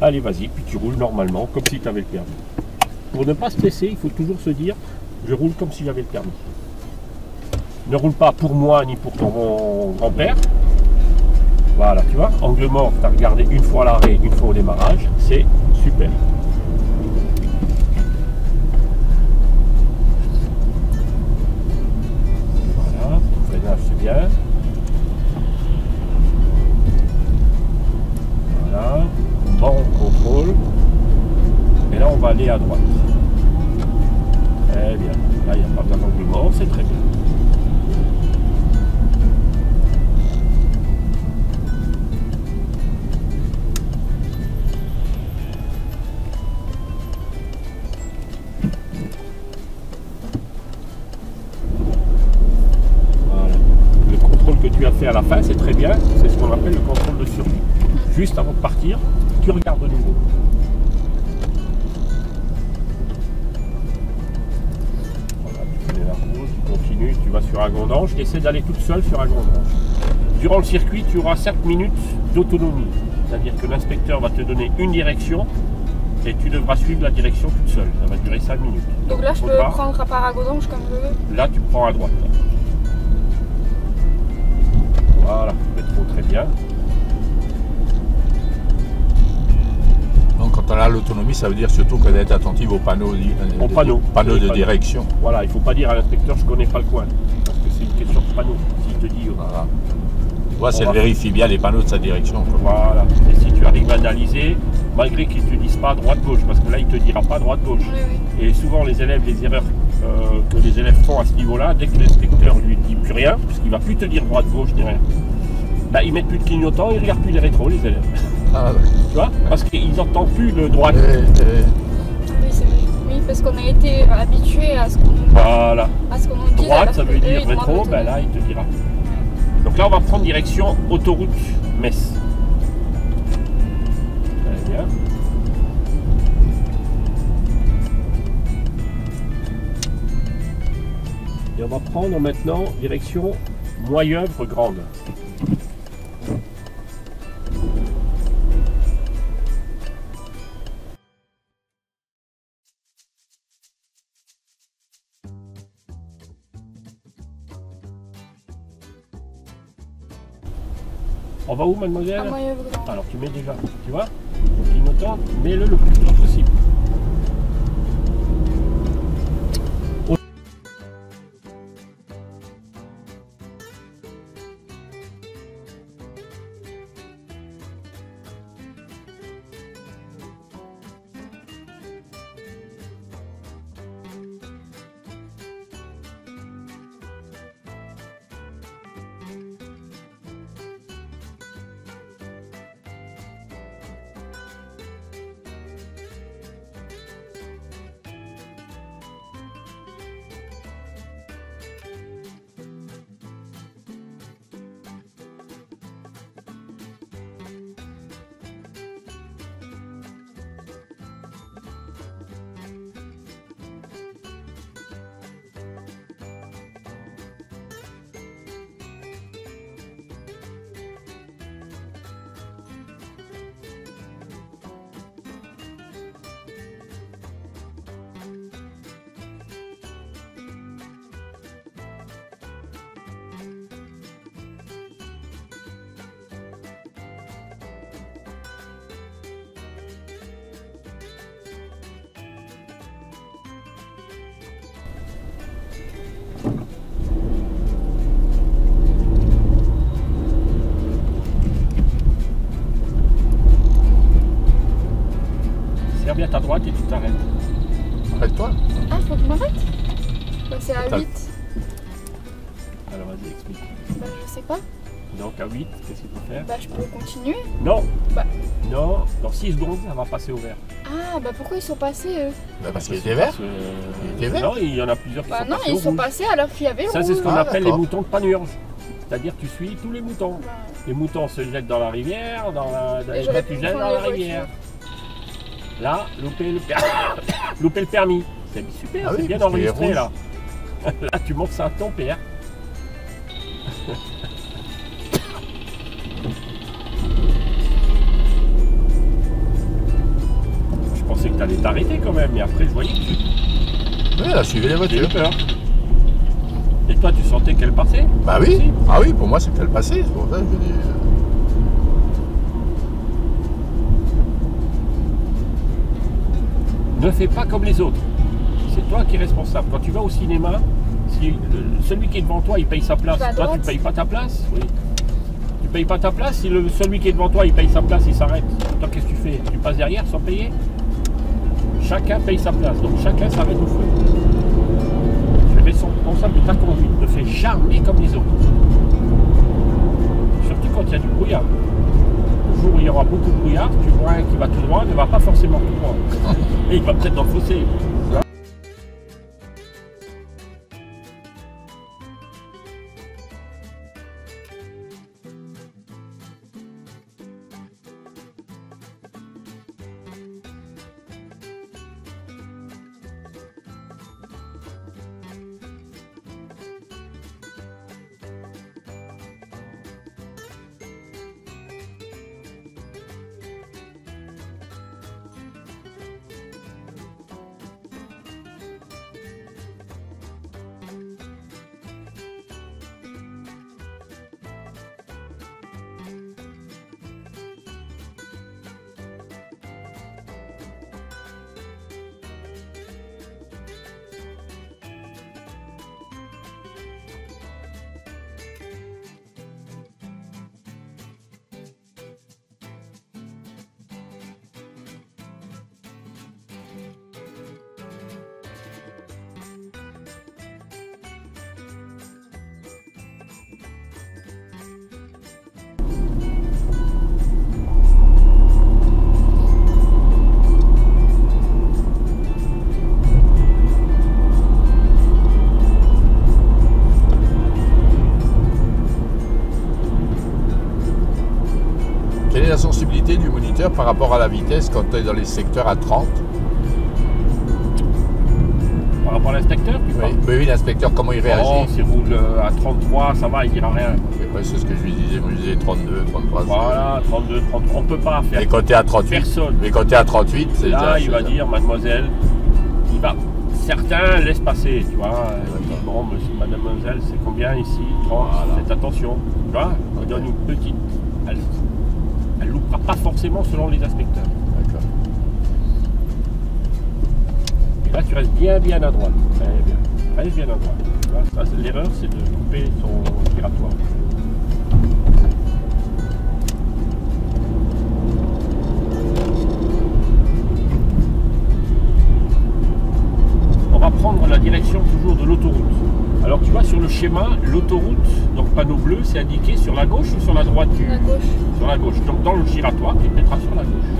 Allez, vas-y, puis tu roules normalement, comme si tu avais le permis. Pour ne pas stresser, il faut toujours se dire, je roule comme si j'avais le permis. Ne roule pas pour moi ni pour ton grand-père. Voilà, tu vois, angle mort, tu as regardé une fois à l'arrêt, une fois au démarrage, c'est super. Voilà, le freinage c'est bien. Voilà, bon contrôle. Et là on va aller à droite. Très bien, là il n'y a pas besoin d'angle mort, c'est très bien. Que tu as fait à la fin, c'est très bien, c'est ce qu'on appelle le contrôle de survie. Juste avant de partir, tu regardes de nouveau. Voilà, tu connais la route, tu continues, tu vas sur Agondange, essaie d'aller toute seule sur Agondange. Durant le circuit, tu auras 5 minutes d'autonomie, c'est-à-dire que l'inspecteur va te donner une direction et tu devras suivre la direction toute seule. Ça va durer 5 minutes. Donc là, je peux prendre à part Agondange comme je veux. Là, tu prends à droite. Là. Voilà, métro, très bien. Donc quand on a l'autonomie, ça veut dire surtout qu'on est attentif aux panneaux, panneaux de direction. Voilà, il ne faut pas dire à l'inspecteur je ne connais pas le coin. Parce que c'est une question de panneau. S'il te dit. Voilà. Ouais, ça vérifie bien les panneaux de sa direction. Quoi. Voilà. Et si tu arrives à analyser, malgré qu'ils ne te disent pas droite-gauche, parce que là il ne te dira pas droite-gauche. Oui, oui. Et souvent les élèves, les erreurs que les élèves font à ce niveau-là, dès que l'inspecteur lui dit plus rien, puisqu'il ne va plus te dire droite-gauche ni rien, bah, ils mettent plus de clignotant, ils ne regardent plus les rétros, les élèves. Ah, tu vois, parce qu'ils n'entendent plus le droite. Oui, c'est vrai. Oui, parce qu'on a été habitué à ce qu'on nous dise. Droite, ça veut dire rétro, ben là, il te dira. Donc là, on va prendre direction autoroute Metz. Très bien. Et on va prendre maintenant direction Moyeuvre Grande. On va où, mademoiselle? À Moyeuvre Grande. Alors tu mets déjà, tu vois, le clignotant, mets-le le plus tôt possible. Serre bien ta droite et tu t'arrêtes. Arrête-toi. Ah, faut que je m'arrête? Bah, c'est à 8. Alors vas-y, explique. Bah, je sais pas. Donc à 8, qu'est-ce qu'il faut faire? Bah, je peux continuer. Non. Bah. Non, dans 6 secondes, ça va passer au vert. Ah, bah pourquoi ils sont passés eux? Bah parce qu'il était vert. Il était vert. Non, il y en a plusieurs qui sont passés. Bah non, ils sont passés alors qu'il y avait le Ça, c'est ce qu'on Ah, appelle les d'accord. moutons de panurge. C'est-à-dire tu suis tous les moutons. Bah, Les moutons se jettent dans la rivière, Et et j'aurais toi, tu pu jettes prendre dans la les rivière. Là, louper le permis. C'est super, Ah c'est oui, bien parce qu'il est enregistré rouge. là. Là, tu montres ça à ton père. t'allais t'arrêter quand même, mais après je voyais que tu... Oui, elle a suivi les J'ai eu voitures. peur. Et toi, tu sentais qu'elle passait? Bah oui. Aussi. Ah oui, pour moi, c'est qu'elle passait. C'est pour ça que je dis. Ne fais pas comme les autres. C'est toi qui es responsable. Quand tu vas au cinéma, si celui qui est devant toi, il paye sa place. Tu vas à Toi, tu droite. ne payes pas ta place. Oui. Tu payes pas ta place. Si celui qui est devant toi, il paye sa place, il s'arrête. Toi, qu'est-ce que tu fais? Tu passes derrière sans payer? Chacun paye sa place. Donc chacun s'arrête au feu. Tu es responsable de ta conduite. Ne fais jamais comme les autres. Surtout quand il y a du brouillard. Le jour où il y aura beaucoup de brouillard, tu vois un qui va tout droit, ne va pas forcément tout droit. Et il va peut-être dans le fossé. Quelle est la sensibilité du moniteur par rapport à la vitesse quand tu es dans les secteurs à 30? Par rapport à l'inspecteur, tu vois. Oui, oui, l'inspecteur, comment il Oh, réagit? s'il roule à 33, ça va, il dira rien. Ouais, c'est ce que je lui disais. Moi, je disais 32, 33. Voilà, 32, 33, on peut pas faire. Mais quand tu es à 38, Personne. mais quand tu es à 38, c'est Là, déjà- il va c'est- dire, mademoiselle, il va. Certains laissent passer, tu vois. Ils disent, bon, monsieur, mademoiselle, c'est combien ici? 30, Voilà. faites attention. Tu vois, on donne une petite. Elle loupera pas forcément selon les inspecteurs. D'accord. Et là, tu restes bien à droite. Très bien. Reste bien à droite. Tu vois, ça, l'erreur, c'est de couper son giratoire. On va prendre la direction toujours de l'autoroute. Alors tu vois sur le schéma, l'autoroute, donc panneau bleu, c'est indiqué sur la gauche ou sur la droite La gauche. Sur la gauche. Donc dans le giratoire, tu te mettras sur la gauche.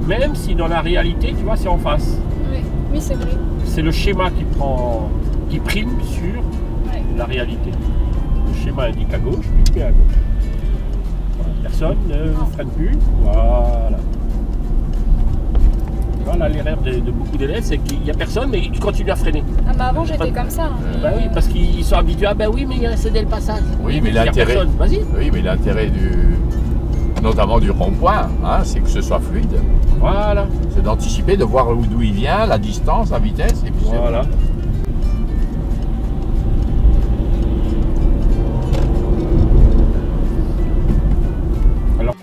Même si dans la réalité, tu vois, c'est en face. Oui, c'est vrai. C'est le schéma qui prime sur Ouais. la réalité. Le schéma indique à gauche, puis tu es à gauche. Voilà. Personne ne freine plus. Voilà. Voilà l'erreur de beaucoup d'élèves, c'est qu'il n'y a personne, mais ils continuent à freiner. Ah, mais avant, j'étais comme ça. Hein. Bah oui, parce qu'ils sont habitués à, bah oui, mais il y a cédé le passage. Oui, mais il y a l'intérêt. personne. Vas-y. Oui, mais l'intérêt notamment du rond-point, hein, c'est que ce soit fluide. Voilà. C'est d'anticiper, de voir d'où il vient, la distance, la vitesse, et puis c'est Voilà. bon. Alors.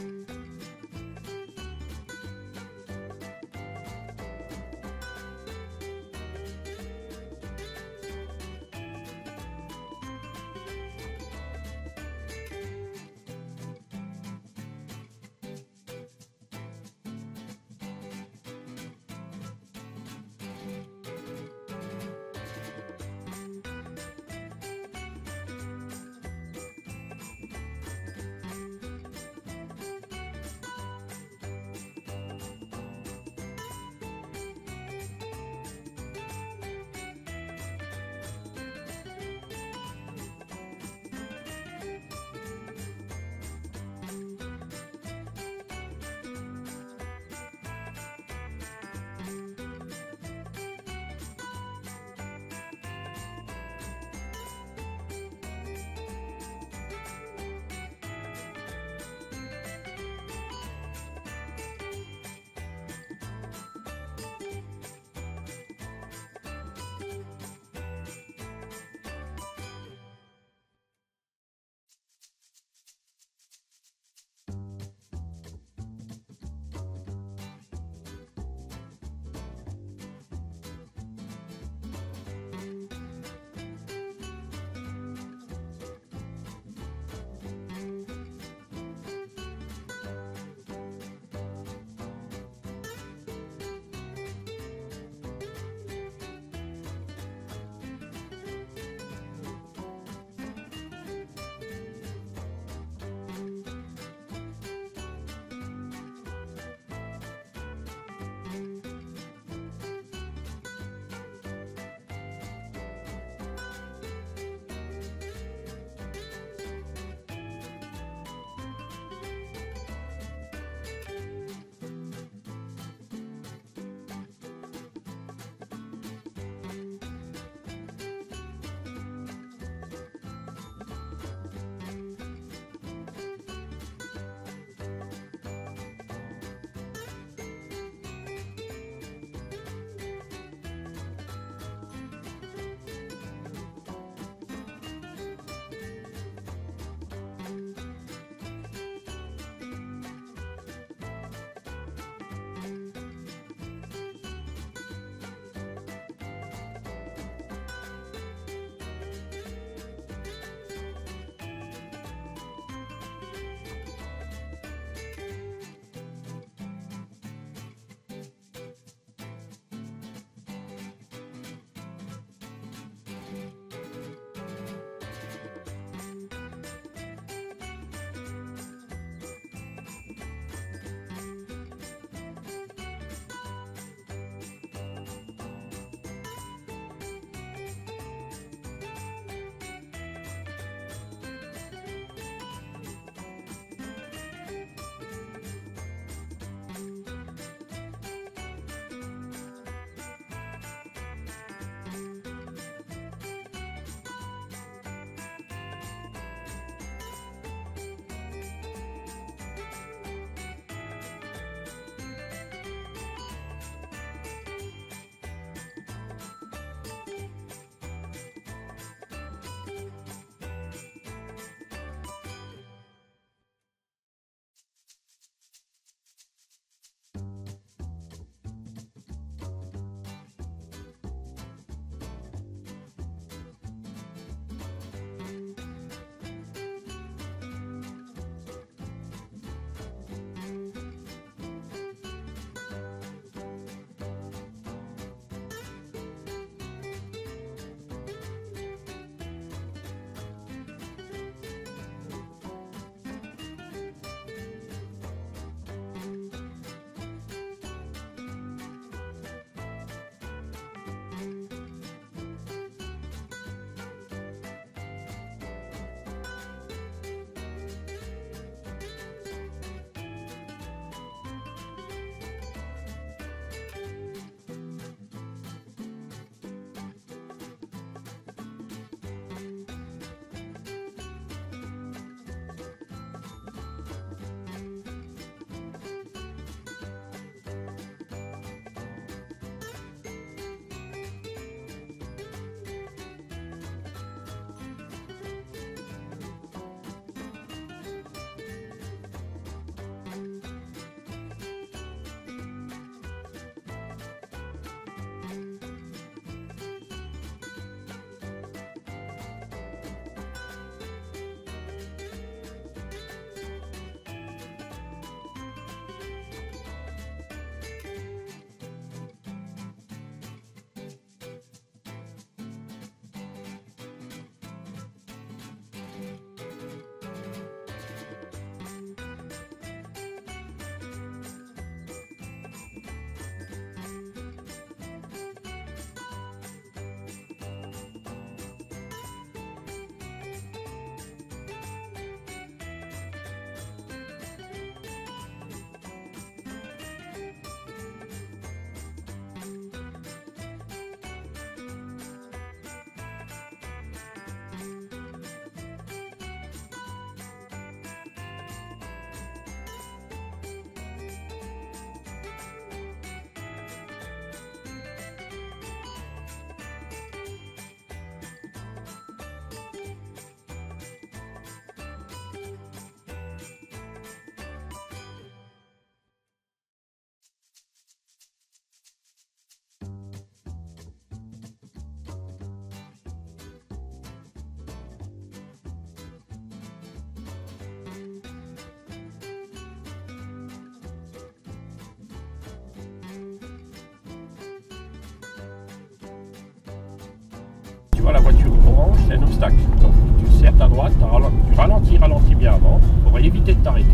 tu vois la voiture orange, c'est un obstacle. Donc tu serres à droite, tu ralentis bien avant pour éviter de t'arrêter.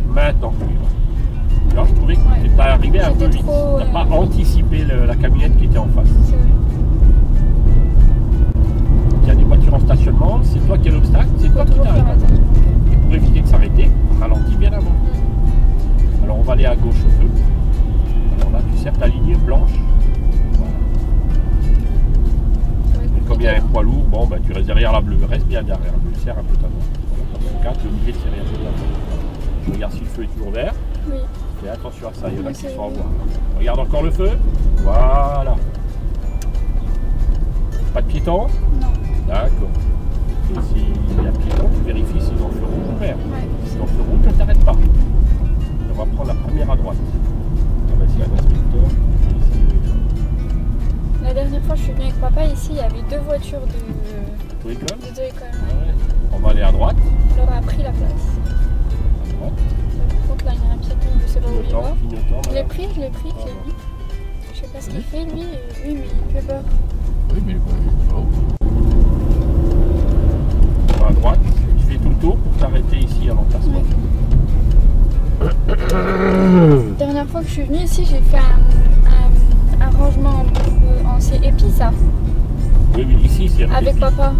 Maintenant, là, je trouvais que tu es arrivé un peu vite. Tu n'as pas anticipé la camionnette qui était en face. C'est vrai. Il y a des voitures en stationnement, c'est toi qui as l'obstacle, c'est toi qui t'arrêtes. Et pour éviter de s'arrêter, ralentis bien avant. Alors on va aller à gauche au feu. Alors là, tu serres ta ligne blanche. Voilà. Et comme il y a un poids lourd, bon, ben, tu restes derrière la bleue. Reste bien derrière la bleue, serre un peu ta main. Voilà, dans ce cas, tu es obligé de serrer un peu ta main. Je regarde si le feu est toujours vert. Oui. Fais attention à ça, il y en a qui sont à voir. Regarde encore le feu. Voilà. Pas de piéton? Non. D'accord. Et s'il y a piéton, tu vérifies s'ils ont le feu rouge ou vert. Ouais. Si on feu rouge, ne t'arrête pas. On va prendre la première à droite. On va essayer un inspecteur. La dernière fois, je suis venue avec papa. Ici, il y avait deux voitures de Auto-école. Ouais. On va aller à droite. On leur a pris la place. À droite. Par contre, là, il y a un piéton, je sais pas où il va. Clignotant, Je l'ai pris, je l'ai vu. Je sais pas ce qu'il fait, lui. Oui, mais il fait peur. Oui, mais bon. On va à droite. Tu fais tout le tour pour t'arrêter ici à l'emplacement. La dernière fois que je suis venue ici, j'ai fait un rangement en épi, ça. Oui, mais ici, c'est avec papa.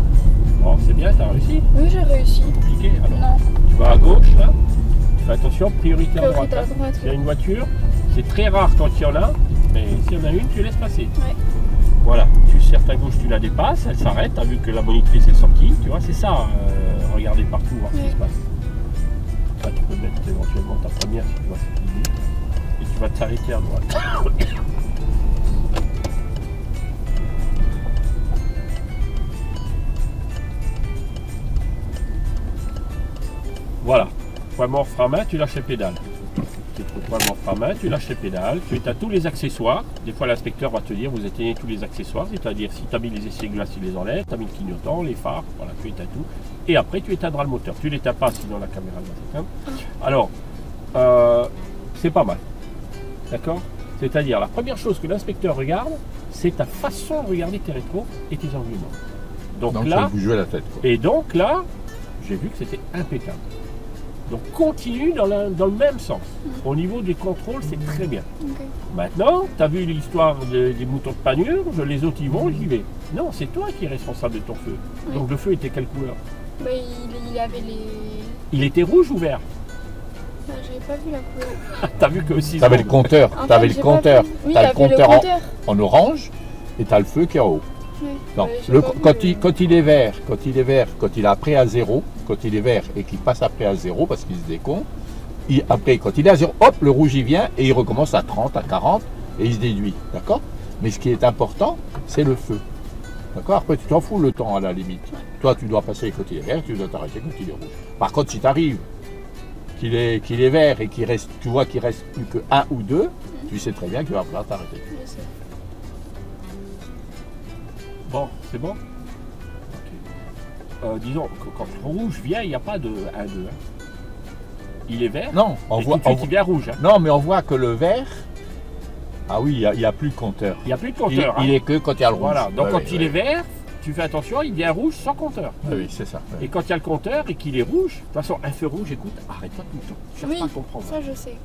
Bon, c'est bien, t'as réussi. Oui, j'ai réussi. C'est compliqué, alors. Non. Tu vas à gauche, là. Tu fais attention, priorité à droite. À droite. Il y a une voiture. C'est très rare quand il y en a, mais s'il y en a une, tu laisses passer. Ouais. Voilà, tu serres ta gauche, tu la dépasses, elle s'arrête, t'as vu que la monitrice est sortie, tu vois, c'est ça, regarder partout, voir ce qui se passe. Là, tu peux mettre éventuellement ta première si tu vois cette limite, et tu vas t'arrêter à droite. Voilà, point mort frein main, tu lâches les pédales. Point mort frein main, tu lâches les pédales, tu as tous les accessoires. Des fois l'inspecteur va te dire vous éteignez tous les accessoires, c'est-à-dire si tu as mis les essuie-glaces, tu les enlèves, tu as mis le clignotant, les phares, voilà, tu éteins tout. Et après tu éteindras le moteur. Tu ne l'éteins pas sinon la caméra va s'éteindre. Alors, c'est pas mal. D'accord? C'est-à-dire la première chose que l'inspecteur regarde, c'est ta façon de regarder tes rétros et tes environnements. Donc là, bouger la tête, quoi. Et donc là, j'ai vu que c'était impeccable. Donc continue dans le même sens. Au niveau des contrôles, c'est très bien. Okay. Maintenant, tu as vu l'histoire des moutons de panure, les autres y vont, j'y vais. Non, c'est toi qui es responsable de ton feu. Oui. Donc le feu était quelle couleur? Bah, il avait les... Il était rouge ou vert? J'avais pas vu la couleur. T'as vu que aussi. T'avais le compteur. T'avais le compteur. Oui, t'as le compteur en orange et t'as le feu qui est en haut. Oui. Non, quand il est vert, quand il est après à 0, quand il est vert et qu'il passe après à 0 parce qu'il se décompte, après quand il est à 0, hop, le rouge il vient et il recommence à 30, à 40 et il se déduit, d'accord? Mais ce qui est important, c'est le feu. D'accord? Après tu t'en fous le temps à la limite. Toi tu dois passer quand il est vert, tu dois t'arrêter quand il est rouge. Par contre si tu arrives qu'il est vert et qu'il reste, tu vois qu'il reste plus que 1 ou 2, tu sais très bien qu'il va falloir t'arrêter. Bon, c'est bon? Okay. Disons, quand le rouge vient, il n'y a pas de 1-2. Hein. Il est vert. Non, on voit. Il vient rouge. Hein. Non, mais on voit que le vert. Ah oui, il n'y a plus de compteur. Il n'y a plus de compteur. Il est que quand il y a le rouge. Voilà, donc quand il est vert, tu fais attention, il vient rouge sans compteur. Oui, c'est ça. Et quand il y a le compteur et qu'il est rouge, de toute façon, un feu rouge, écoute, arrête pas tout le temps. Cherche pas à comprendre. Ça, je sais.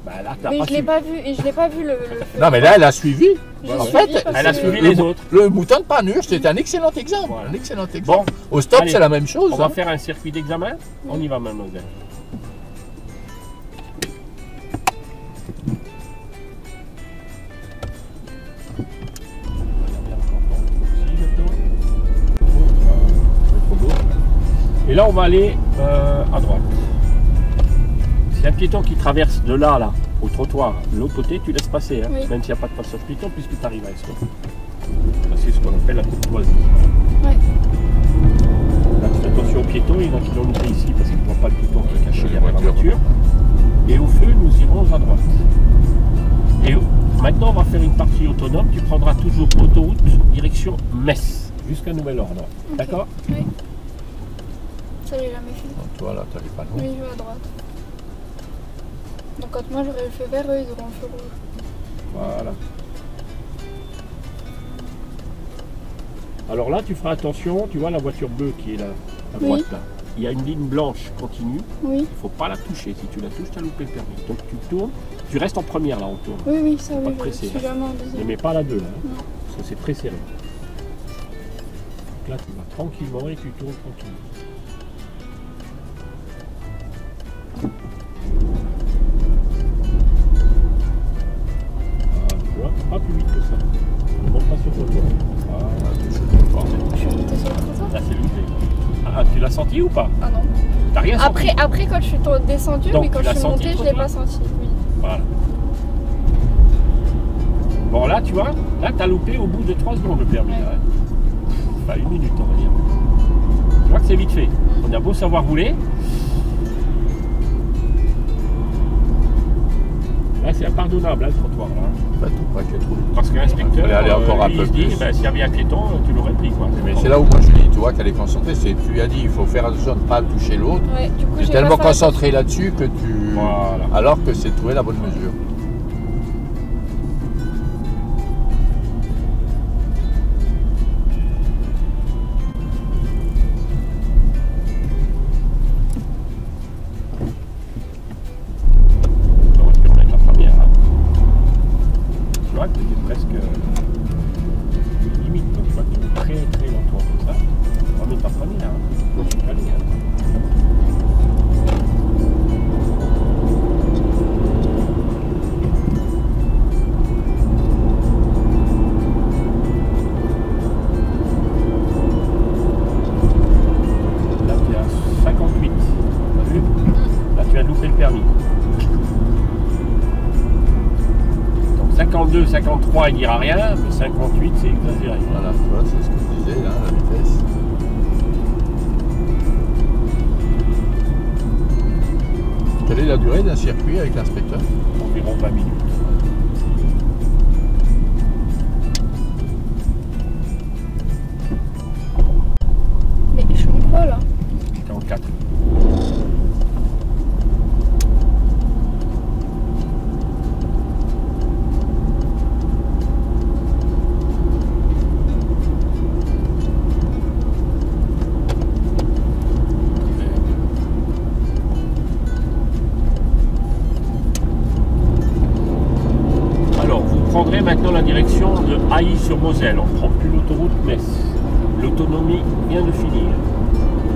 Bah là, mais je l'ai pas vu, et je l'ai pas vu le feu. Non, mais là, elle a suivi. En fait, elle a suivi les autres. Le mouton de panure, c'est un excellent exemple. Voilà. Un excellent exemple. Bon, au stop, c'est la même chose. On va faire un circuit d'examen. On y va, mademoiselle. Et là, on va aller à droite. C'est un piéton qui traverse de là, au trottoir. De l'autre côté, tu laisses passer, hein, même s'il n'y a pas de passage piéton, puisque tu arrives à stop. C'est ce qu'on appelle la courtoisie. Ouais. Là, fais attention aux piétons, il y en a qui l'ont loupé ici parce qu'ils ne voient pas le piéton qui est caché derrière la voiture. Et au feu, nous irons à droite. Et maintenant, on va faire une partie autonome. Tu prendras toujours autoroute, direction Metz, jusqu'à nouvel ordre. Okay. D'accord? Oui. Ça, j'ai jamais fait. Donc, toi, là, tu n'avais pas le Oui, je vais à droite. Donc quand moi j'aurai le feu vert, eux ils auront le feu rouge. Voilà. Alors là, tu feras attention, tu vois la voiture bleue qui est là, à droite là. Il y a une ligne blanche continue. Oui. Il ne faut pas la toucher. Si tu la touches, tu as loupé le permis. Donc tu tournes, tu restes en première là, on tourne. Oui, oui, ça Pas oui. te presser, Je suis là. jamais en Ne deuxième. mets pas la 2 là, hein, Non. parce que c'est très serré. Donc là, tu vas tranquillement et tu tournes tranquillement. Ah, tu vois, pas plus vite que ça. Ne monte pas sur le toit. Je suis montée sur le trottoir. Là, c'est loupé. Ah, tu l'as senti ou pas? Ah non. T'as rien senti? Après, quand je suis descendue, Donc, mais quand tu je l'as suis senti, montée, le je l'ai trottoir? pas senti. Oui. Voilà. Bon, là, tu vois, là, t'as loupé au bout de 3 secondes le permis. Ouais. Là, hein. Enfin, 1 minute, on va dire. Tu vois que c'est vite fait. On a beau savoir rouler. Là, c'est impardonnable, hein, le trottoir. Là. Bah, tout pas qu'il y ait trop de- Parce que l'inspecteur, Fallait aller encore un lui, peu il se dit, plus. ben, s'il y avait un piéton, tu l'aurais pris. Quoi. Mais c'est là où moi je dis, tu vois qu'elle est concentrée, c'est tu lui as dit il faut faire attention de ne pas toucher l'autre. Ouais, du coup, Tu es j'ai tellement pas fait concentré là-dessus que tu. Voilà. Alors que c'est de trouver la bonne mesure. On aurait pu remettre la première. Hein. Tu vois que tu étais presque limite. Donc, tu vois que tu es très très lentement comme ça. Remets ta première. Hein. Moi, je suis calé, hein. Là, tu es à 58. T'as vu? Là, tu as loupé le permis. Donc 52, 53, il dira rien, mais 58, c'est exagéré. Voilà, tu vois, c'est ce que je disais, là, la vitesse. Quelle est la durée d'un circuit avec l'inspecteur? Environ 20 minutes. Mais je suis en quoi là? J'étais en 4. Alors, vous prendrez maintenant la direction de Hailly-sur-Moselle. On ne prend plus l'autoroute Metz. L'autonomie vient de finir.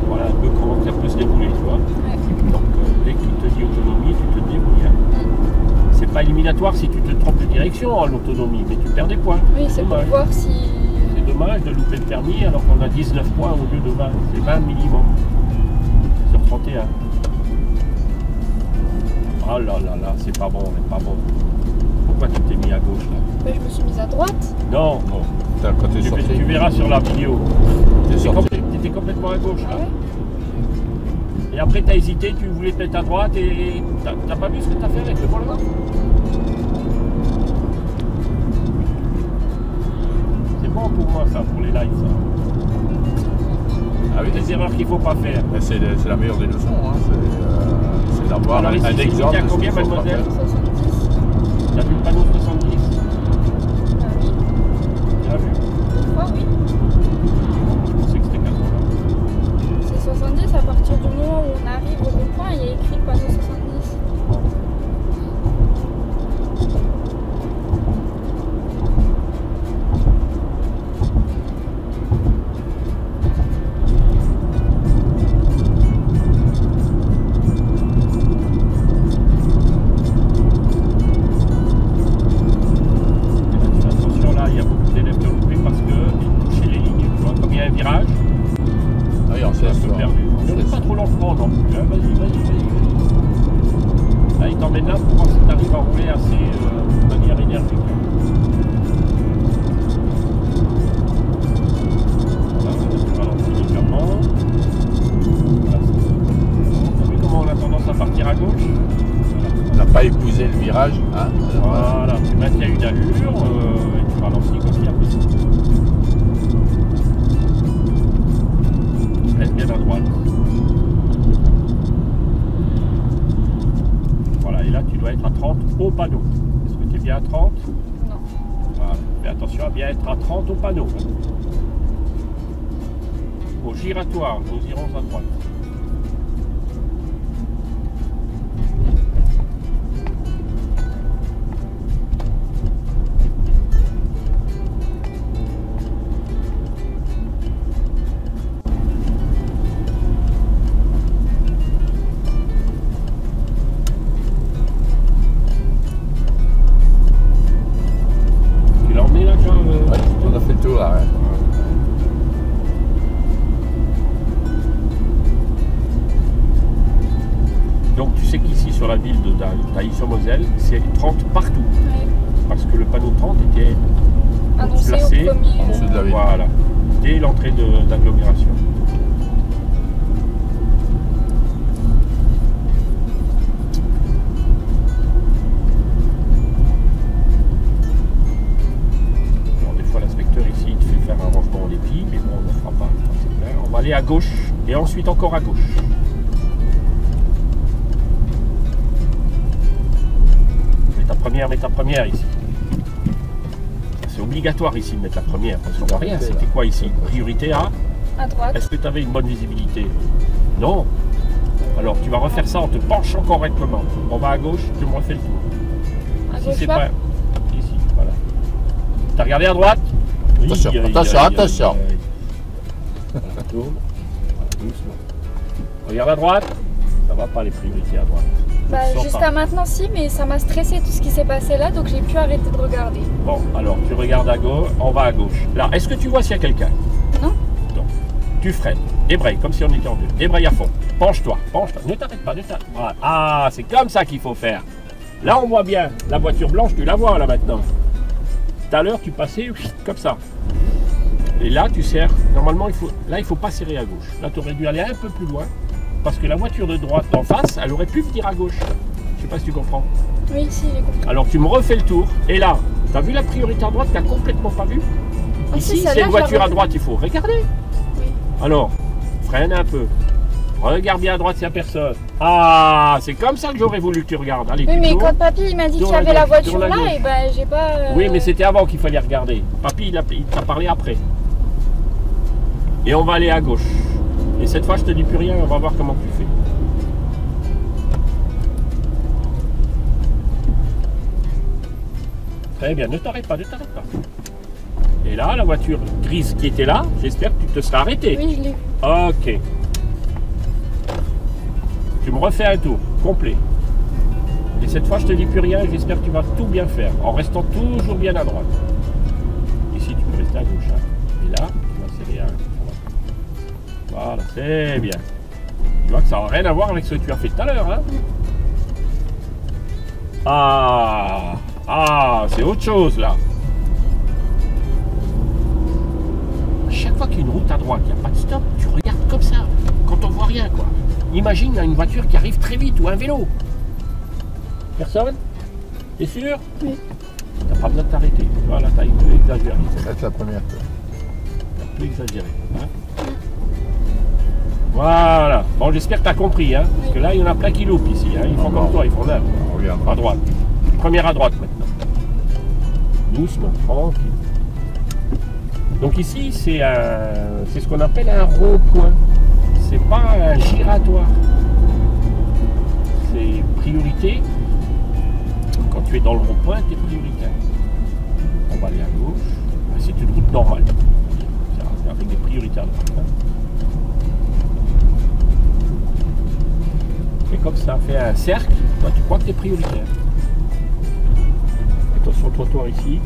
Voilà un peu comment ça peut se dérouler, tu vois. Ouais. Donc, dès qu'il te dit autonomie, tu te débrouilles. Hein. C'est pas éliminatoire si tu te trompes de direction en l'autonomie, mais tu perds des points. Oui, c'est pour dommage. voir si. C'est dommage de louper le permis alors qu'on a 19 points au lieu de 20. C'est 20 minimum sur 31. Oh là là là, c'est pas bon, c'est pas bon. Pourquoi tu t'es mis à gauche là? Bah, je me suis mise à droite. Non, Bon, quand t'es sorti, tu verras sur la vidéo. t'es sorti. Tu étais complètement à gauche Ah là. ouais? Et après tu as hésité, tu voulais te mettre à droite et t'as pas vu ce que tu as fait avec le volant? C'est bon pour moi ça, pour les lives ça. Ah oui, Des erreurs qu'il faut pas faire. mais c'est la meilleure des leçons, hein. C'est d'avoir Alors, un ici, c'est exemple à de ce combien, qu'il faut pas mademoiselle? faire. 70. T'as vu le panneau 70? Ah oui. Tu l'as vu? Je crois, oui. Je pensais que c'était 80. C'est 70 à partir du moment où on arrive au rond-point, il y a écrit panneau 70. Attention là, il y a beaucoup d'élèves qui ont loupé parce qu'ils touchaient les lignes. Tu vois, comme il y a un virage, Ah oui, on c'est sait un peu ça. perdu. Ne roule pas trop lentement non plus. Hein. Vas-y. Là, il t'emmène là pour voir si tu arrives à rouler assez de manière énergique. Voilà, tu ralentis légèrement. Là, t'as vu comment on a tendance à partir à gauche? On n'a pas épousé le virage, hein. Voilà, tu maintiens une allure et tu ralentis comme il y a plus. Reste bien à droite. Voilà, et là tu dois être à 30 au panneau. Est-ce que tu es bien à 30? Non. Voilà, fais attention à bien être à 30 au panneau. au giratoire, nous irons à droite. Tu l'as emmené là, Jean Ouais, on a fait le tour là. Hein. Donc tu sais qu'ici sur la ville de Tailly-sur-Moselle, c'est 30 partout. Ouais. Parce que le panneau 30 était Annoncé placé au premier. en dessous de la ville. voilà, dès l'entrée d'agglomération. Bon, des fois l'inspecteur ici il te fait faire un rangement en épi, mais bon on ne le fera pas. C'est clair. On va aller à gauche et ensuite encore à gauche. Mets ta première ici. C'est obligatoire ici de mettre la première parce qu'on voit rien. C'était quoi ici? Priorité à droite. Est-ce que tu avais une bonne visibilité? Non. Alors tu vas refaire ça en te penchant correctement. On va à gauche, tu me refais le tour. À Ici gauche c'est là. pas. Ici, voilà. T'as regardé à droite? Oui, Attention, attention. Voilà, tourne. Voilà, doucement. Regarde à droite. Ça va pas les priorités à droite. Bah, Tu sens juste pas. à maintenant si, mais ça m'a stressé tout ce qui s'est passé là, donc j'ai pu arrêter de regarder. Bon, alors tu regardes à gauche, on va à gauche. Là, est-ce que tu vois s'il y a quelqu'un? Non. Non. Tu freines, débraye comme si on était en deux. Débraye à fond. Penche-toi, penche-toi. Ne t'arrête pas, ne t'arrête pas. Voilà. Ah, c'est comme ça qu'il faut faire. Là, on voit bien. La voiture blanche, tu la vois là maintenant. Tout à l'heure, tu passais comme ça. Et là, tu serres. Normalement, il faut pas serrer à gauche. Là, tu aurais dû aller un peu plus loin. Parce que la voiture de droite en face, elle aurait pu venir à gauche. Je sais pas si tu comprends. Oui, si, j'ai compris. Alors tu me refais le tour. Et là, tu as vu la priorité à droite, tu n'as complètement pas vu. Ah, Ici, si, c'est celle-là, une je la voiture à vois. droite, il faut regarder. Oui. Alors, freine un peu. Regarde bien à droite s'il n'y a personne. Ah, c'est comme ça que j'aurais voulu que tu regardes. Allez, Oui, tu mais tournes. quand papy il m'a dit qu'il y Tourne à avait la gauche, voiture tourne à là, gauche. et ben j'ai pas. Oui, mais c'était avant qu'il fallait regarder. Papy, il t'a parlé après. Et on va aller à gauche. Et cette fois, je te dis plus rien, on va voir comment tu fais. Très bien, ne t'arrête pas, ne t'arrête pas. Et là, la voiture grise qui était là, j'espère que tu te seras arrêté. Oui, je l'ai vu. Ok. Tu me refais un tour complet. Et cette fois, je te dis plus rien, j'espère que tu vas tout bien faire, en restant toujours bien à droite. Ici, tu peux rester à gauche. Hein. Et là, tu vas serrer un. Voilà, c'est bien. Tu vois que ça n'a rien à voir avec ce que tu as fait tout à l'heure. Hein. Ah, c'est autre chose là. À chaque fois qu'il y a une route à droite, il n'y a pas de stop, tu regardes comme ça, quand on voit rien quoi. Imagine il y a une voiture qui arrive très vite ou un vélo. Personne? T'es sûr? Oui. T'as pas besoin de t'arrêter. Voilà, t'as un peu exagéré. C'est la première. T'as un peu exagéré. Hein. Voilà. Bon, j'espère que t'as compris. Hein, parce que là, il y en a plein qui loupent ici. Hein. Ils font comme toi, ils font là. On regarde. À droite. Première à droite maintenant. Doucement, tranquille. Donc ici, c'est ce qu'on appelle un rond-point. C'est pas un giratoire. C'est priorité. Quand tu es dans le rond-point, tu es prioritaire. On va aller à gauche. C'est une route normale. Avec des priorités à droite. Hein. Et comme ça fait un cercle, toi tu crois que tu es prioritaire. Attention au trottoir ici.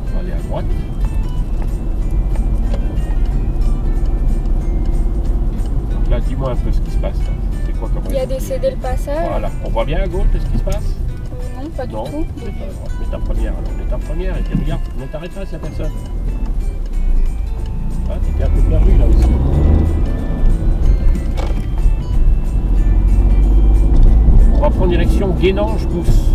On va aller à droite. Donc là, dis-moi un peu ce qui se passe. Là. C'est quoi comme Il y a décédé le passage. Voilà. On voit bien à gauche ce qui se passe? Non, pas du Non, tout. mets ta première alors, mets ta première et puis regarde, ne t'arrête pas s'il n'y a personne. Ah, t'étais un peu perdu là aussi. On va prendre direction Guénange-Bousse.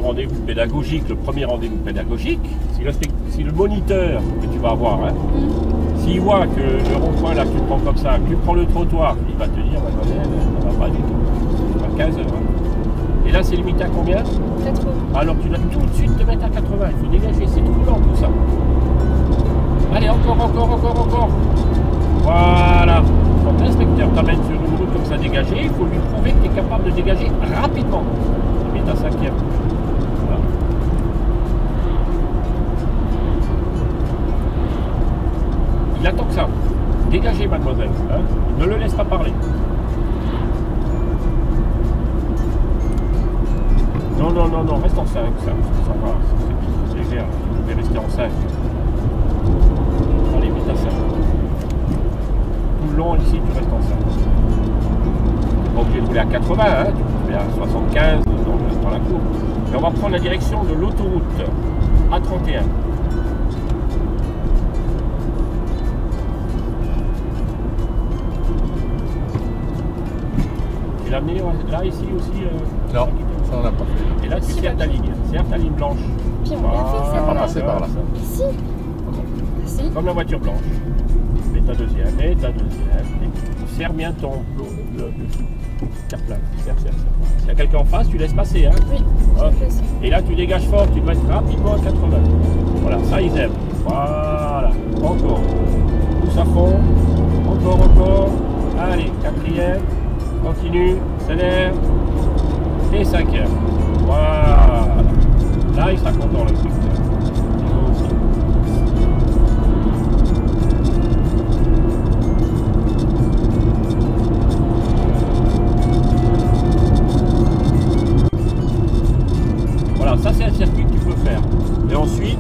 rendez-vous pédagogique, le premier rendez-vous pédagogique, si le moniteur que tu vas avoir, hein, s'il voit que le rond-point là tu le prends comme ça, que tu prends le trottoir, il va te dire, mademoiselle, ça va pas du tout. À 15 heures. Hein. Et là, c'est limité à combien? 80. Alors tu dois tout de suite te mettre à 80. Il faut dégager, c'est trop lent tout ça. Allez, encore. Voilà. Quand l'inspecteur t'amène sur une route comme ça dégagée, il faut lui prouver que tu es capable de dégager rapidement. Tu mets ta 5e. Voilà. Il attend que ça. Dégagez, mademoiselle. Hein. Ne le laisse pas parler. Non, reste en 5. Ça va. C'est léger. Je vais rester en 5. Allez, vite à 5. Tout le long, ici, tu restes en 5. Tu n'es pas obligé de rouler à 80, hein. Tu fais à 75 dans la courbe. Et on va prendre la direction de l'autoroute A31. Tu l'as amené là, ici aussi Non, ça on n'a pas fait. Et là, tu serres ta ligne. Serre ta ligne blanche. Puis on l'a fait On ça. va pas passer par là. Ici. Si. Comme la voiture blanche. Mets ta deuxième. Et serre bien ton carplan. Serre. S'il y a quelqu'un en face, tu laisses passer. Hein. Oui, Hop. je fais ça. Et là, tu dégages fort. Tu dois être rapidement à 80. Voilà, ça, ils aiment. Voilà. Encore. Pousse à fond. Encore. Allez, 4e. Continue. Accélère. Et 5e. Voilà. Là, il sera content, l'inspecteur. Et moi aussi. Voilà, ça c'est un circuit que tu peux faire. Et ensuite,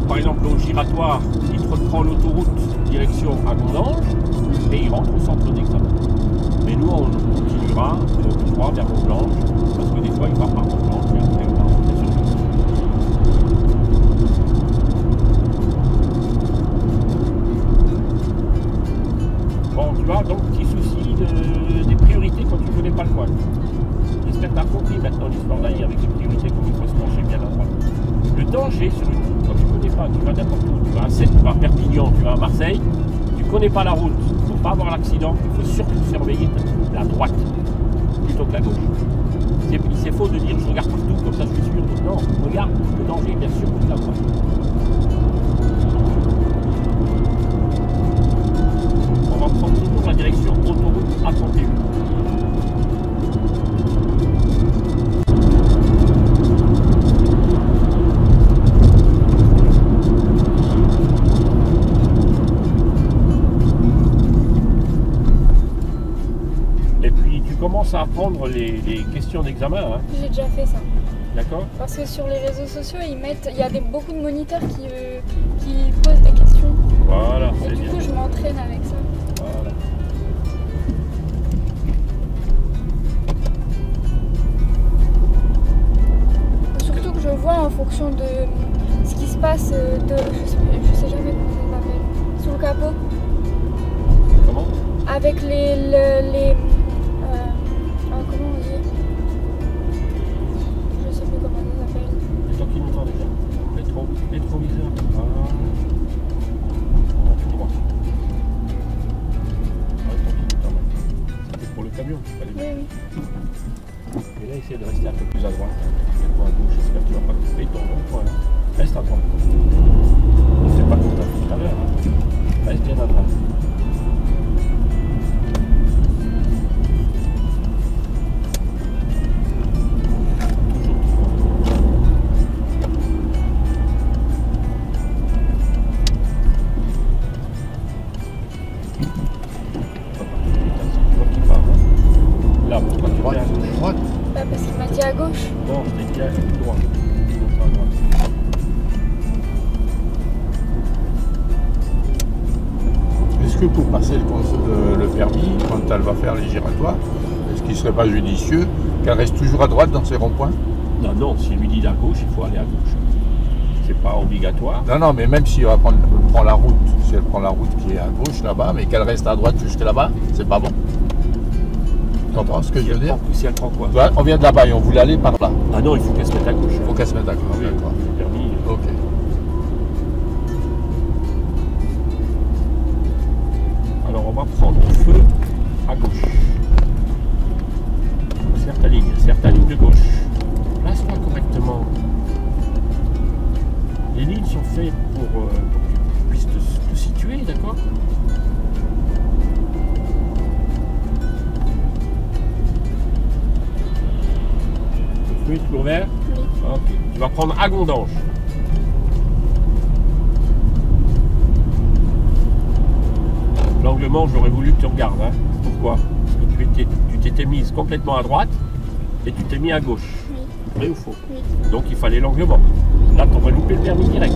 par exemple au giratoire, il te reprend l'autoroute direction à Gondange et il rentre au centre d'examen. Mais nous, on continuera tout droit vers Mont-Blanc, parce que des fois, il va par Mont-Blanc et après, on va rentrer sur le site. Bon, tu vois, donc petit souci des priorités quand tu ne connais pas le coin. J'espère que tu as compris maintenant l'histoire d'ailleurs avec les priorités, comme il faut se pencher bien à droite. Le danger sur une route, quand tu ne connais pas, tu vas n'importe où, tu vas à Sète, tu vas à Perpignan, tu vas à Marseille, tu ne connais pas la route, il ne faut pas avoir l'accident, il faut surtout surveiller la droite plutôt que la gauche. C'est faux de dire je regarde partout, comme ça je suis sûr. Non, regarde le danger, bien sûr, que la droite. On va prendre toujours la direction autoroute A31. À apprendre les questions d'examen. Hein. J'ai déjà fait ça. D'accord. Parce que sur les réseaux sociaux, il y a beaucoup de moniteurs qui posent des questions. Voilà, et c'est du bien. coup, je m'entraîne avec ça. Voilà. Surtout que je vois en fonction de ce qui se passe, je sais jamais comment ça s'appelle, sous le capot. Comment? Avec comment on dit? Je sais plus comment ça s'appelle. Les gens qui nous entendent déjà. Rétroviseur. Voilà. Dis-moi. C'était pour le camion. Oui. Et là, essaye de rester un peu plus à droite. À gauche, j'espère que tu ne vas pas couper ton rond-point. Reste à droite. Ne fais pas comme tu as fait tout à l'heure. Hein. Reste bien à droite. Parce qu'il m'a dit à gauche. Non, je t'ai dit à droite. Est-ce que pour passer le permis, quand elle va faire les giratoires, est-ce qu'il ne serait pas judicieux qu'elle reste toujours à droite dans ses ronds-points? Non, s'il lui dit à gauche, il faut aller à gauche. C'est pas obligatoire. Non, mais même si elle prend la route, si elle prend la route qui est à gauche là-bas, mais qu'elle reste à droite jusque là-bas, c'est pas bon. comprends ce que je veux dire? Si elle prend quoi? Tu vois, on vient de là-bas et on voulait aller par là. Ah non, il faut qu'elle se mette à gauche. Il faut qu'elle se mette d'accord. Oui, D'accord. le permis. Ok. Alors on va prendre le feu à gauche. Serre ta ligne de gauche. Place-toi correctement. Les lignes sont faites pour que tu puisses te situer, d'accord? Le feu est toujours vert? Oui. Ok. Tu vas prendre à Gondange. L'angle manche, j'aurais voulu que tu regardes. Hein. Pourquoi? Parce que tu t'étais mise complètement à droite et tu t'es mis à gauche. Oui. Vrai ou faux? Oui. Donc il fallait l'angle mort. Là, tu aurais loupé le permis direct.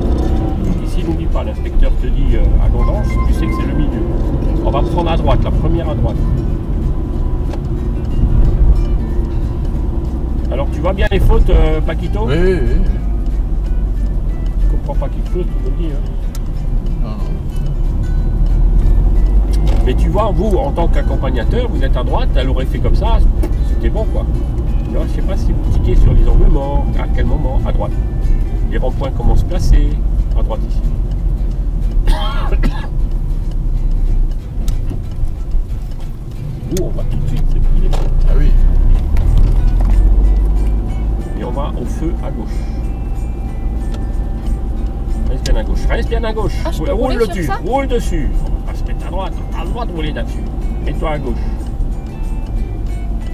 Ici, n'oublie pas, l'inspecteur te dit à Gondange, tu sais que c'est le milieu. On va prendre à droite, la première à droite. Alors, tu vois bien les fautes, Paquito? Oui, oui, oui. Tu comprends pas quelque chose, tu me le dis. Hein. Non, non. Mais tu vois, vous, en tant qu'accompagnateur, vous êtes à droite, elle aurait fait comme ça, c'était bon, quoi. Tu vois, je sais pas si vous tiquez sur les angles morts, à quel moment, à droite. Les ronds-points comment se placer, à droite ici. Nous, on va tout de suite, c'est pris les points. Ah oui. Et on va au feu à gauche. Reste bien à gauche, reste bien à gauche. Ah, je peux Roule rouler dessus, sur ça? roule dessus. On va pas se mettre à droite, on a le droit de rouler là-dessus. Mets-toi à gauche.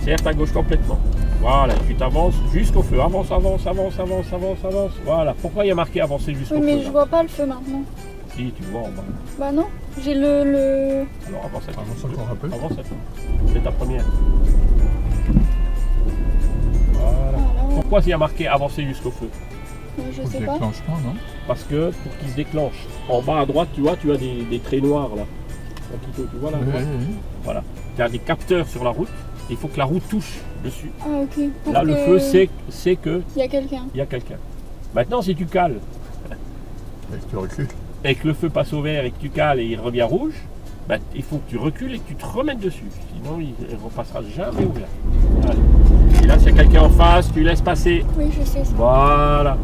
Serre ta gauche complètement. Voilà, et tu t'avances jusqu'au feu. Avance, avance, avance, avance, avance, avance. Voilà. Pourquoi il y a marqué avancer jusqu'au Oui, feu mais là? je vois pas le feu maintenant. Si, tu vois en bas. Bah non, j'ai le... Alors avance un peu. Avance encore un peu. Avance un peu. C'est ta première. Voilà. Voilà. Pourquoi il y a marqué avancer jusqu'au feu? Je Pour sais le pas. déclenchement, non? Parce que pour qu'il se déclenche, en bas à droite, tu vois, tu as des traits noirs là. Paquito, tu vois là? Oui, oui, oui. Voilà. Tu as des capteurs sur la route. Et il faut que la route touche dessus. Ah ok. Pour Là, le que feu, c'est que il y a quelqu'un. il y a quelqu'un. Maintenant, si tu cales Et que tu recules. et que le feu passe au vert et que tu cales et il revient rouge, ben, il faut que tu recules et que tu te remettes dessus. Sinon, il ne repassera jamais au vert. Allez. Et là, s'il y a quelqu'un en face, tu laisses passer. Oui, je sais ça. Voilà.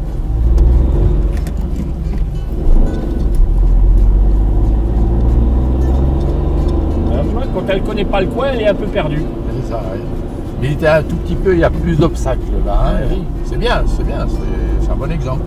Alors, tu vois, quand elle ne connaît pas le coin, elle est un peu perdue. C'est ça, oui. Mais il était un tout petit peu, il y a plus d'obstacles là. Hein. Oui. C'est bien, c'est un bon exemple.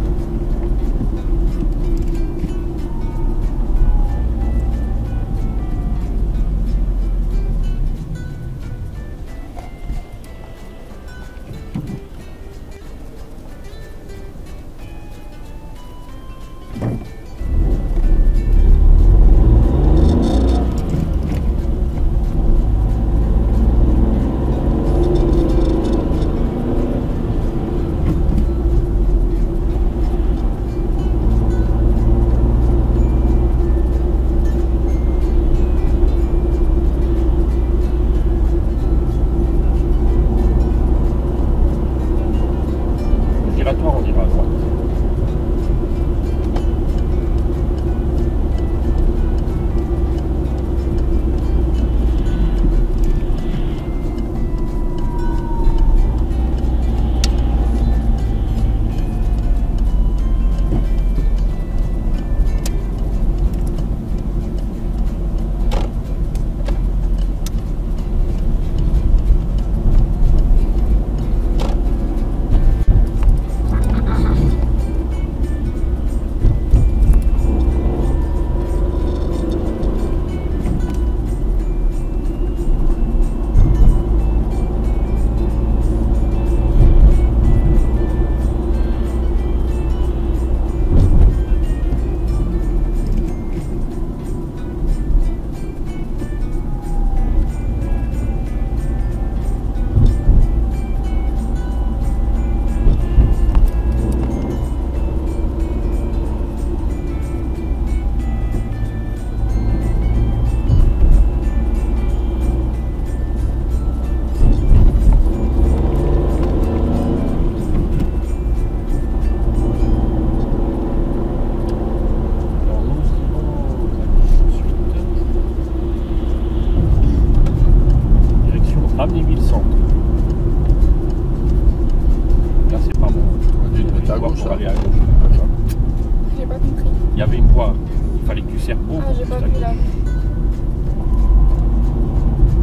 beaucoup. Ah, j'ai pas vu là.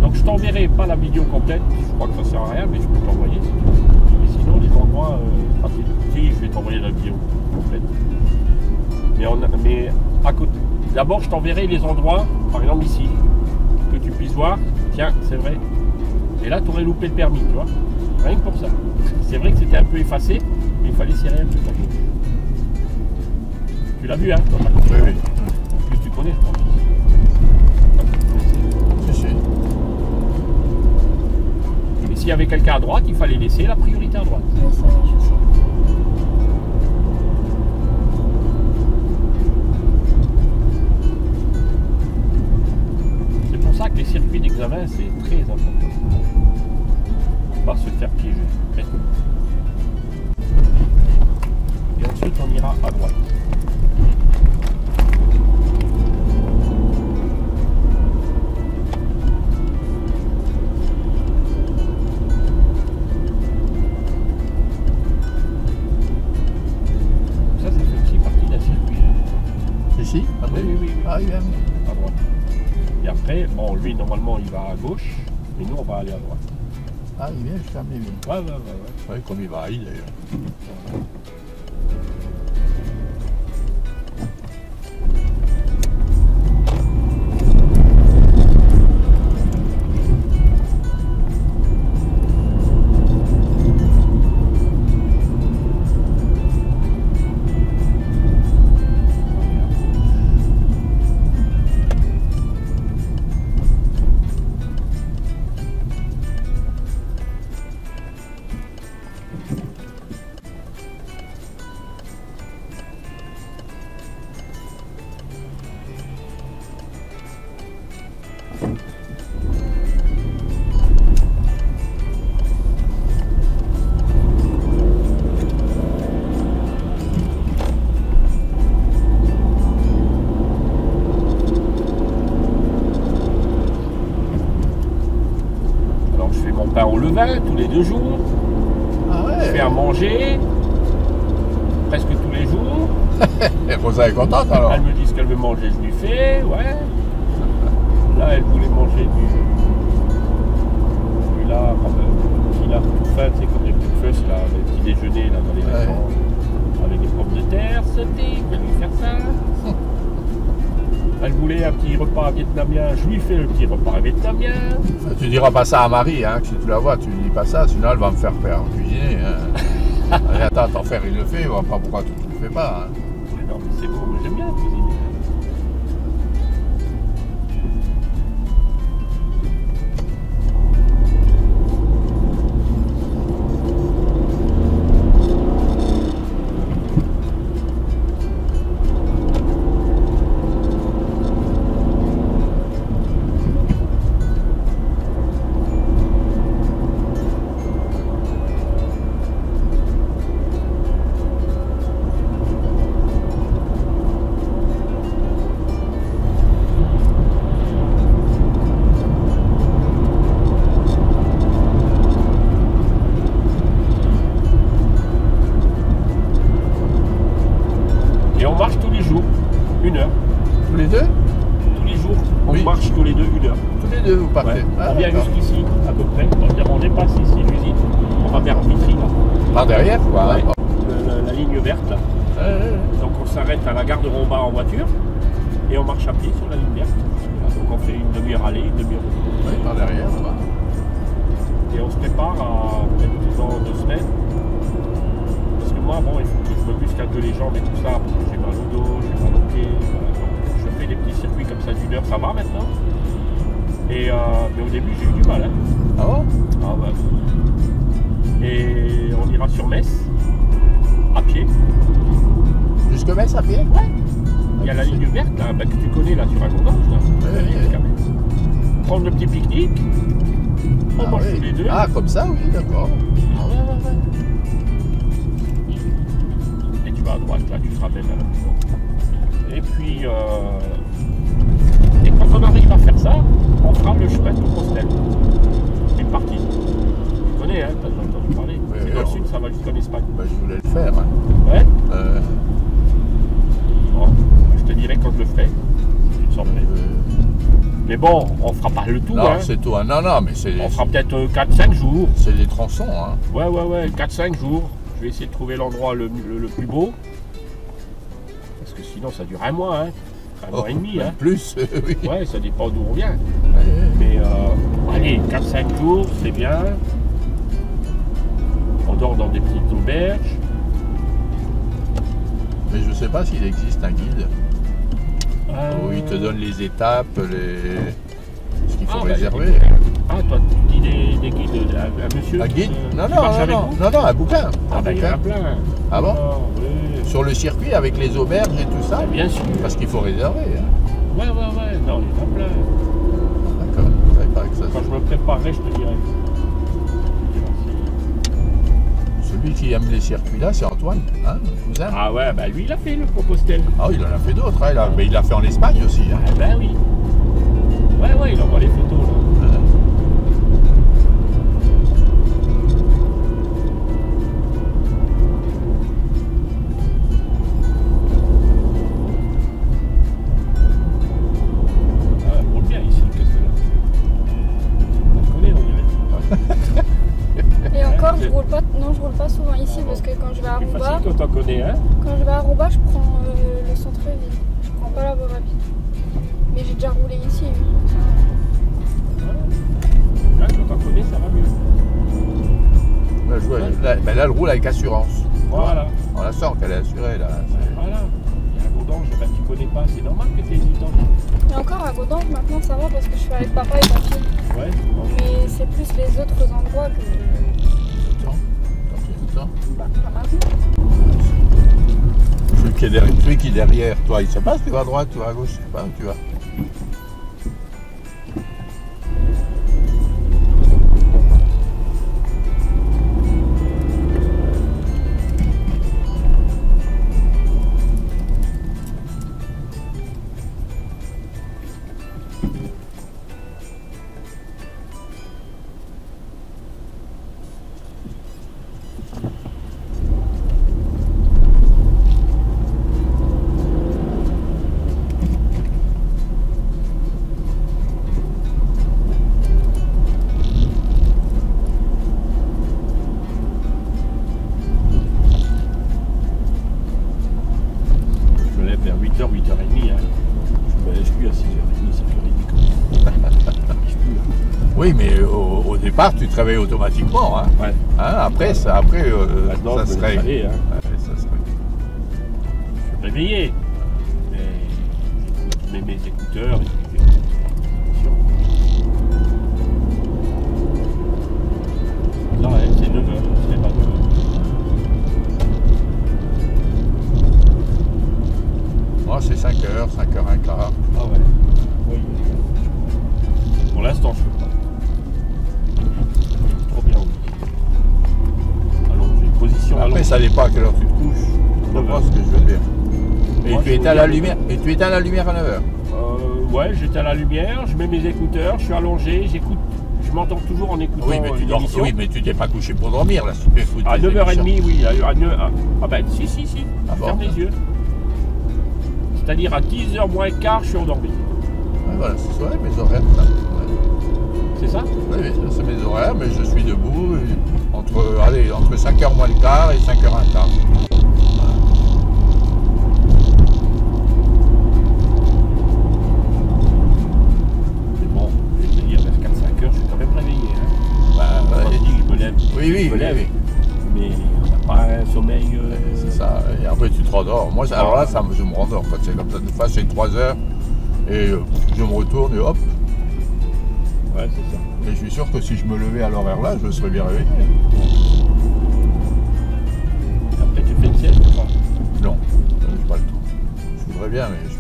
Donc je t'enverrai pas la vidéo complète, je crois que ça sert à rien, mais je peux t'envoyer. Mais sinon les endroits, si je vais t'envoyer la vidéo complète. Mais à côté, d'abord je t'enverrai les endroits, par exemple ici, que tu puisses voir, tiens c'est vrai. Et là tu aurais loupé le permis, tu vois. Rien que pour ça. C'est vrai que c'était un peu effacé, mais il fallait serrer un peu ta gauche. Tu l'as vu hein toi, Oui, oui. en plus tu connais je pense. Si, si. Mais s'il y avait quelqu'un à droite, il fallait laisser la priorité à droite. Oui, ça, je sais. C'est pour ça que les circuits d'examen, c'est très important. Pas se faire piéger. Et ensuite, on ira à droite. Ça fait aussi partie d'un circuit. Ici? Ah, Oui, oui, oui, oui. Ah, il vient. À droite. Et après, bon, lui, normalement, il va à gauche, mais nous, on va aller à droite. Ah, il vient jusqu'à Méville. Ouais. Oui, comme il va à Ile d'ailleurs. Pain au levain tous les 2 jours. Ah ouais. Je fais à manger presque tous les jours. Et Rosa est contente alors. Elle me dit ce qu'elle veut manger, je lui fais, ouais. Là, elle voulait manger du là, il a tout fait, c'est comme des petites feuilles, là, les petits déjeuners là, dans les restaurants, avec des pommes de terre sautées, je vais lui faire ça. Elle voulait un petit repas vietnamien, je lui fais le petit repas vietnamien. Tu diras pas ça à Marie, hein, que si tu la vois, tu lui dis pas ça, sinon elle va me faire peur en cuisiner. Hein. Allez, attends, t'en faire, il le fait, on va pas pourquoi tu ne le fais pas. Hein. Non, mais c'est bon, j'aime bien cuisiner. Et on marche tous les jours, 1 heure. Tous les deux? Tous les jours, on Oui. marche tous les deux 1 heure. Tous les deux, vous partez. Ouais. Ah, On vient d'accord. jusqu'ici, à peu près. On dépasse ici l'usine. On va vers Vitry, là. Par derrière, quoi. Ouais. Hein. La ligne verte, là. Donc on s'arrête à la gare de Romba en voiture et on marche à pied sur la ligne verte. Donc on fait une demi-heure aller, une demi-heure retour. Oui, par derrière, quoi. Et on se prépare à peut-être dans 2 semaines. Parce que moi, bon, il faut que je me muscle un peu les jambes et tout ça, parce que j'ai mal au dos, j'ai mal au pied. Voilà. Donc je fais des petits circuits comme ça d'1 heure, ça va maintenant. Et mais au début j'ai eu du mal. Hein. Ah bon? Ah ouais. Et on ira sur Metz, à pied. Jusque Metz à pied? Il y a la ligne verte là, bah, que tu connais là sur un gondage là. Oui. Jusqu'à Metz. Prendre le petit pique-nique. On mange tous les deux. Ah, comme ça, oui, d'accord. Ah ouais. Et tu vas à droite, là, tu te ramènes à la maison. Et puis, et quand on arrive à faire ça, on fera le chemin de Compostelle. Une partie. Tu connais, hein, t'as déjà entendu parler. Oui, Et oui, dans le on- sud, ça va jusqu'en Espagne. Ben, je voulais le faire. Hein. Ouais. Euh, Bon, je te dirai quand je le ferai. Tu Mais bon, on fera pas le tout. Non, Hein. c'est tout. Hein. Non, mais c'est On fera peut-être 4-5 jours. c'est des tronçons. Hein. Ouais, 4-5 jours. Je vais essayer de trouver l'endroit le plus beau. Parce que sinon, ça dure un mois. Hein. Un mois et demi. même Hein. plus, oui. Ouais, ça dépend d'où on vient. Ouais. Mais allez, 4-5 jours, c'est bien. On dort dans des petites auberges. Mais je sais pas s'il existe un guide où il te Euh, donne les étapes, ce qu'il faut Ah, bah, réserver. Ah, toi, tu dis des guides, un monsieur Un guide Non, qui non, marche non, avec non, vous non, non, un bouquin. Ah, Un bah, il y en a bouquin. plein. Ah bon Oui. Sur le circuit avec les auberges et tout ça, Ah, bien sûr. parce qu'il faut réserver. Hein. Ouais, non, il y en a plein. D'accord, je savais pas que ça. Quand je me préparerai, je te dirai. Celui qui aime les circuits là, c'est Antoine, hein, mon cousin. Ah ouais, bah lui, il a fait le Compostelle. Ah, il en a fait d'autres, hein, mais il l'a fait en Espagne aussi. Hein. Ah, ben oui. Ouais, il envoie les photos, là. Ah, on roule bien ici, qu'est-ce que là on connaît, on dirait. Et encore, c'est- je roule pas. Non, je roule pas souvent ici parce que quand je vais à C'est Aruba, facile quand on connaît, hein. quand je vais à Aruba, je prends le centre-ville. Je prends pas la voie rapide. Mais j'ai déjà roulé ici. Oui. Là, quand on connaît, ça va mieux. Là, là, elle roule avec assurance. Voilà. On la sent qu'elle est assurée là. Voilà. Il y a un Gondange, bah, tu connais pas, c'est normal que tu es hésitant. Et encore à Godange, maintenant ça va parce que je suis avec papa et papy. Ouais, bon, Mais c'est plus les autres endroits que. Attends, attends. Bah, pas maintenant. Celui qui est derrière toi, il sait pas si tu vas à droite, tu vas à gauche, je sais pas où tu vas. je me lève vers 8h, 8h30. Hein. Je me lève plus à 6h30, 5h30. Je peux, là. Oui, mais au départ, tu te réveilles automatiquement. Hein. Ouais. Hein, après, Maintenant, ça je se me laisse règle. aller, hein. Ouais, ça se règle. Je suis réveillé. Mais je mets mes écouteurs et puis j'écoute. Là, ouais, c'est 9h, c'est pas 9h. Moi, c'est 5h, 5h15. Ah ouais. Oui. Pour l'instant, je peux pas. Trop bien. Allongé. Position Après, allongée. ça dépend à quelle heure tu te couches. Je Ouais, vois ouais. ce que je veux dire. Et Moi, tu je éteins veux la dire- lumière. Et tu éteins la lumière à 9h. Ouais, j'éteins la lumière, je mets mes écouteurs, je suis allongé, j'écoute. Je m'entends toujours en écoutant Oui, mais tu dors. l'émission. Oui, mais tu t'es pas couché pour dormir là. Si tu écoutes À les 9h30, émissions. oui. Ah ben, si. Ah bon. Ferme les yeux. C'est-à-dire à 10h moins quart, je suis endormi. Ouais, voilà, c'est vrai, mes horaires. Ça. Ouais. C'est ça? Oui, ça, c'est mes horaires, mais je suis debout entre 5h moins le quart et 5h15. Mais bon, je vais te dire, vers 4-5h, je suis quand même réveillé. Hein. Bah, Quand ouais. je dis que je me lève, Oui, je me lève. oui. Mais on n'a pas un sommeil. C'est ça. Et après, tu te rendors. Moi, alors là, je me rendors. Quand c'est comme ça, des fois, c'est 3h. Et je me retourne et hop. Ouais, c'est ça. Et je suis sûr que si je me levais à l'horaire là, je serais bien réveillé. Après, tu fais une sieste ou pas? Non, j'ai pas le temps. Je voudrais bien, mais je